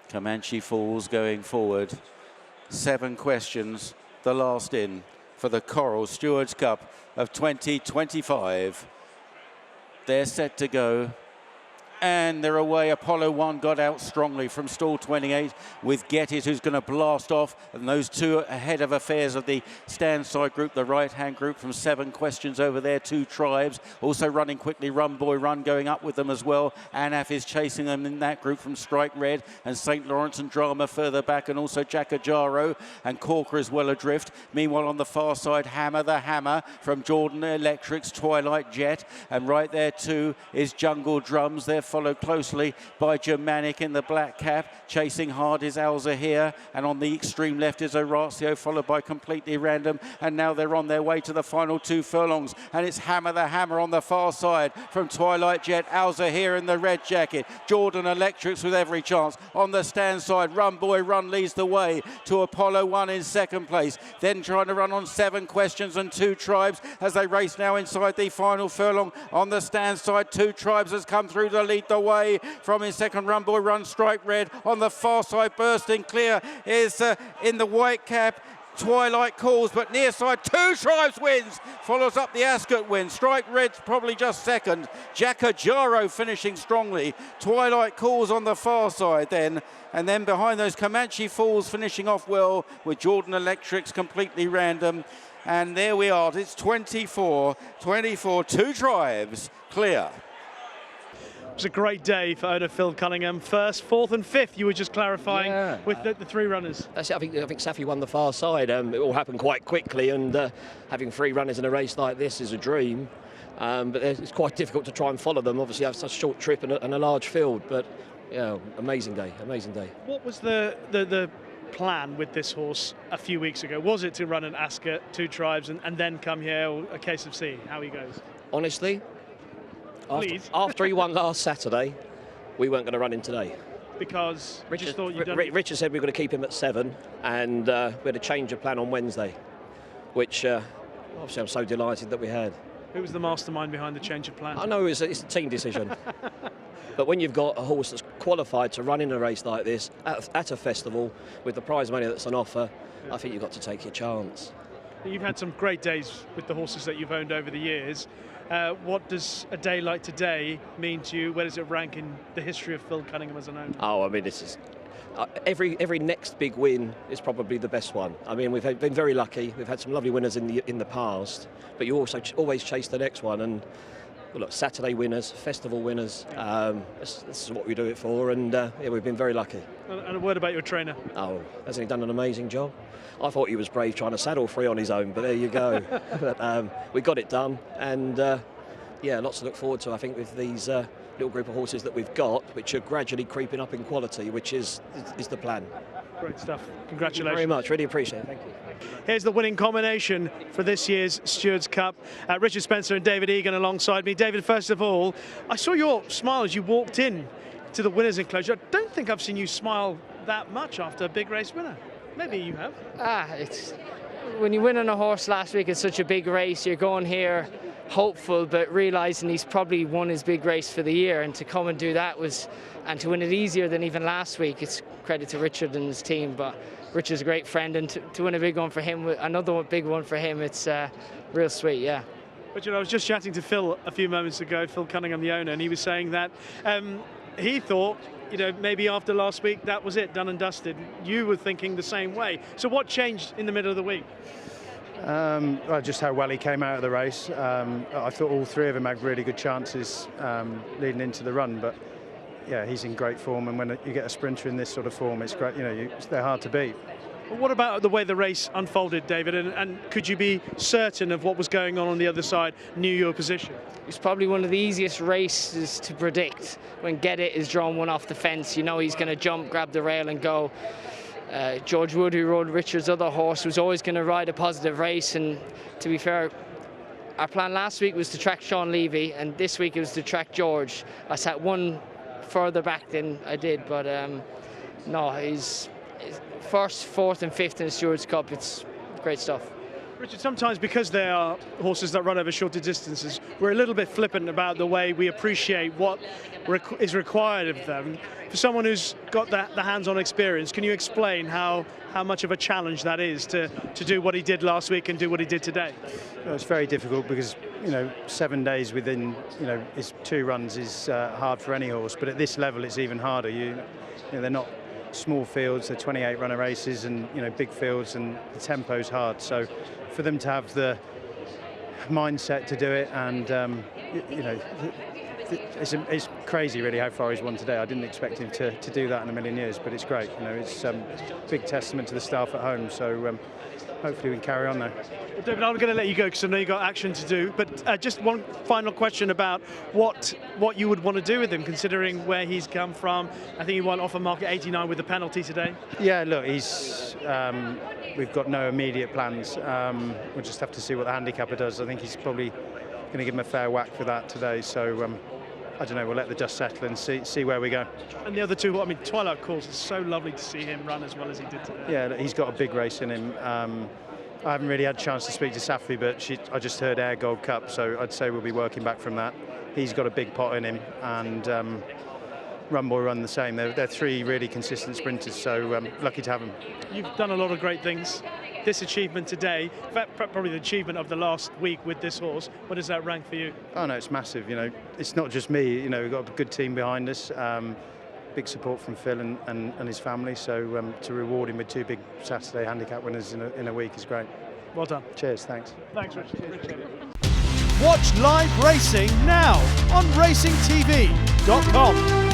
Comanche Falls going forward. 7 questions, the last in for the Coral Stewards Cup of 2025. They're set to go. And they're away. Apollo 1 got out strongly from stall 28 with Get It, who's going to blast off. And those two ahead of affairs of the stand side group, the right-hand group from 7 questions over there, 2 tribes. Also running quickly, Run Boy Run going up with them as well. Anaf is chasing them in that group from Strike Red and St. Lawrence and Drama further back, and also Jakajaro and Corker is well adrift. Meanwhile, on the far side, Hammer the Hammer from Jordan Electric's Twilight Jet. And right there too is Jungle Drums. They're followed closely by Germanic in the black cap. Chasing hard is Alza here, and on the extreme left is Horatio, followed by Completely Random. And now they're on their way to the final 2 furlongs, and it's Hammer the Hammer on the far side from Twilight Jet. Alza here in the red jacket. Jordan Electrics with every chance on the stand side. Run Boy Run leads the way to Apollo 1 in second place. Then trying to run on 7 questions and 2 tribes as they race now inside the final furlong. On the stand side, 2 tribes has come through to lead the way from his second. Run Boy Run, Strike Red on the far side, bursting clear is in the white cap. Twilight Calls, but near side, 2 tribes wins, follows up the Ascot win. Strike Red's probably just second. Jakajaro finishing strongly. Twilight Calls on the far side then. And then behind those, Comanche Falls finishing off well with Jordan Electric's Completely Random. And there we are, it's 24, 2 tribes clear. It was a great day for owner Phil Cunningham. First, fourth and fifth, you were just clarifying with the 3 runners. That's it. I think Safi won the far side. It all happened quite quickly, and having 3 runners in a race like this is a dream. But it's quite difficult to try and follow them. Obviously, have such a short trip and a large field. But yeah, amazing day, amazing day. What was the plan with this horse a few weeks ago? Was it to run an Ascot, 2 tribes, and then come here, or a case of seeing how he goes? Honestly, after he won last Saturday, we weren't going to run him today. Because Richard said we were going to keep him at 7, and we had a change of plan on Wednesday, which obviously I'm so delighted that we had. Who was the mastermind behind the change of plan? I know it's a team decision. But when you've got a horse that's qualified to run in a race like this at a festival with the prize money that's on offer, I think you've got to take your chance. You've had some great days with the horses that you've owned over the years. What does a day like today mean to you? Where does it rank in the history of Phil Cunningham as an owner? Oh, I mean, this is every next big win is probably the best one. I mean, we've been very lucky. We've had some lovely winners in the past, but you also always chase the next one. And well, look, Saturday winners, festival winners. This is what we do it for, and yeah, we've been very lucky. And a word about your trainer. Oh, hasn't he done an amazing job? I thought he was brave trying to saddle 3 on his own, but there you go. But we got it done, and yeah, lots to look forward to, I think, with these little group of horses that we've got, which are gradually creeping up in quality, which is the plan. Great stuff. Congratulations. Thank you very much. Really appreciate it. Thank you. Here's the winning combination for this year's Stewards Cup. Richard Spencer and David Egan alongside me. David, first of all, I saw your smile as you walked in to the winners' enclosure. I don't think I've seen you smile that much after a big race winner. Maybe you have. It's when you win on a horse last week, it's such a big race. You're going here hopeful, but realising he's probably won his big race for the year, and to come and do that and to win it easier than even last week, it's credit to Richard and his team. But Richard's a great friend, and to win a big one for him, another big one for him, it's real sweet, yeah. But you know, I was just chatting to Phil a few moments ago, Phil Cunningham, the owner, and he was saying that he thought, you know, maybe after last week that was it, done and dusted. You were thinking the same way. So what changed in the middle of the week? Well, just how well he came out of the race. I thought all 3 of them had really good chances leading into the run, but yeah, he's in great form, and when you get a sprinter in this sort of form, it's great. You know, they're hard to beat. Well, what about the way the race unfolded, David? And could you be certain of what was going on the other side, knew your position? It's probably one of the easiest races to predict. When Get It is drawn one off the fence, you know he's going to jump, grab the rail and go. George Wood, who rode Richard's other horse, was always going to ride a positive race, and to be fair, our plan last week was to track Sean Levy, and this week it was to track George. I sat one further back than I did, but no, he's first, fourth and fifth in the Stewards Cup. It's great stuff. Richard, sometimes because they are horses that run over shorter distances, we're a little bit flippant about the way we appreciate what is required of them. For someone who's got the hands-on experience, can you explain how much of a challenge that is to do what he did last week and do what he did today? Well, it's very difficult because 7 days within his 2 runs is hard for any horse, but at this level it's even harder. They're not small fields, they're 28 runner races, and big fields, and the tempo's hard. So for them to have the mindset to do it, and it's crazy really how far he's won today. I didn't expect him to do that in a million years, but it's great. It's a big testament to the staff at home. So hopefully we can carry on there. Well, David, I'm going to let you go because I know you've got action to do, but just one final question about what you would want to do with him, considering where he's come from. I think he won off a mark at 89 with the penalty today. Yeah, look, we've got no immediate plans. We'll just have to see what the handicapper does. I think he's probably going to give him a fair whack for that today. So I don't know, we'll let the dust settle and see where we go. And the other two, Twilight Calls, it's so lovely to see him run as well as he did today. Yeah, he's got a big race in him. I haven't really had a chance to speak to Safi, but I just heard Air Gold Cup, so I'd say we'll be working back from that. He's got a big pot in him, and Run Boy Run the same. They're 3 really consistent sprinters, so lucky to have them. You've done a lot of great things. This achievement today, in fact, probably the achievement of the last week with this horse, what does that rank for you? Oh no, it's massive. It's not just me. We've got a good team behind us. Big support from Phil and his family. So to reward him with 2 big Saturday handicap winners in a week is great. Well done. Cheers. Thanks. Thanks, Richard. Appreciate it. Watch live racing now on racingtv.com.